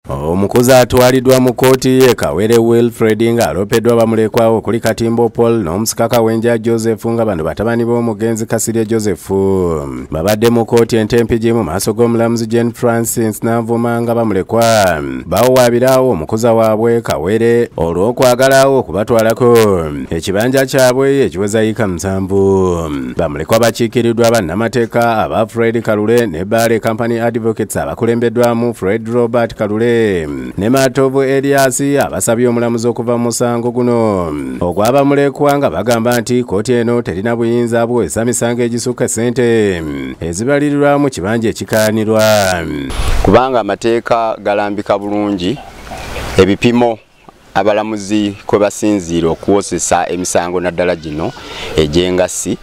Omukozi atwaliddwa mu kkooti ye Kawere Wilfred nga alopeddwa bamulekwa okuli Katimbo Paul n'omusika Wenja Joseph nga bano batabani b'omugenzi Kasirye Joseph babadde mu kkooti entempiji mu maaso g'omulamuzi Jane Francis Navuma nga bamulekwa bawaabirawo omukozi waabwe Kawere olw'okwagalawo okubatwalako ekibanja kyabwe ekiweza yiika 7. Bamulekwa bakiikiriddwa bannamateeka aba Fred Kalule ne Bale Company Advocates abakulembeddwamu Fred Robert Kalule ne Matovu Elias abasabye omulamuzi okuva mu musango guno ogw'abamulekwa nga bagamba nti kkooti eno terina buyinza bw'ossa misango egisukka ssente ezibalirirwa mu kibanja ekikaanirwa kubanga amateeka galambika bulungi ebipimo abalamuzi kwe basinziira okuwozesa emisango naddala gino egy'engassi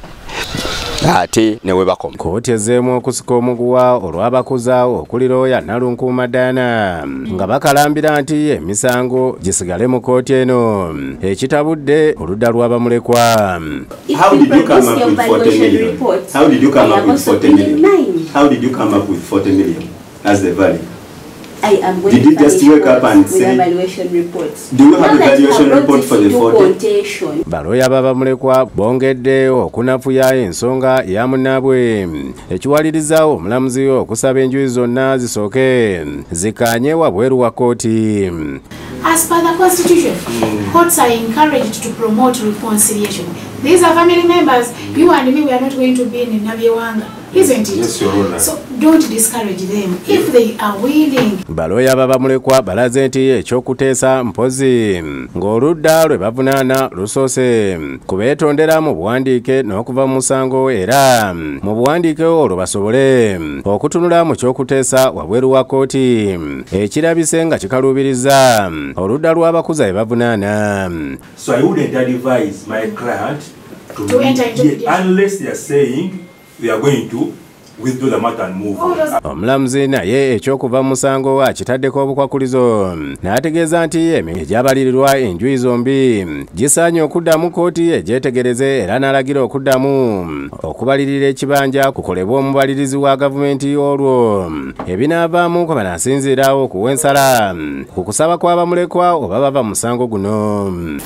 ate newe bakoma. Kkooti ezzeemu okusika omuguwa olw'abakuza okuli Looya Nalunkuuma Diana nga bakalambira nti emisango gisigale mu kkooti eno ekitabudde oludda lw'abamulekwa. How did you come up with 40 million? How did you come up with 40 million? How did you come up with 40 million as the value? I am going did you just wake up and say, evaluation reports? Do you have evaluation report for the 40? Balooya babamulekwa bongedde okunafuya ensonga ya munnaabwe ekiwaliriza omulamuzi okusaba enjuyi zonna zisooke zikaanye wabweru wa kkooti. As per the Constitution, courts are encouraged to promote reconciliation. These are family members. You and me, we are not going to be in Nabyewanga, isn't it? Yes, Your Honor. So don't discourage them if they are willing. Balooya babamulekwa balaze nti ekyokuteesa mpozi ng'oludda lwe bavunaana lusoose kubeetondera mu buwandiike n'okuva mu musango era mu buwandiike olwo basobole okutunula mu kyokuteesa wabweru wa kkooti ekirabise nga kikaluubiriza oludda lw'abakuza be bavunaana. So I wouldn't advise my client to enter into mediation unless they are saying they are going to withdraw the matter and move on. Omulamuzi naye ekyokuva mu musango akitaddeko obukwakulizo n'ategeeza nti egyabalirirwa enjuyi zombi gisaanye okuddamu kkooti egyetegereze era n'alagira okuddamu okubalirira ekibanja kukolebwa omubalirizi wa gavumenti olwo ebinaavaamu kwe banaasinziirawo okuwa ensala ku kusaba kw'abamulekwa oba bava mu musango guno.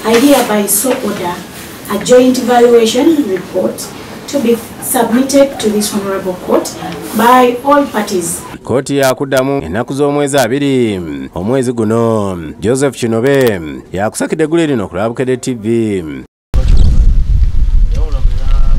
I hereby so order a joint evaluation report to be submitted to this honorable court by all parties. Kkooti yakuddamu ennaku z'omwezi 2 omwezi guno. Joseph Kinobe yakusakidde eggulu lino ku Lwabukedde TV.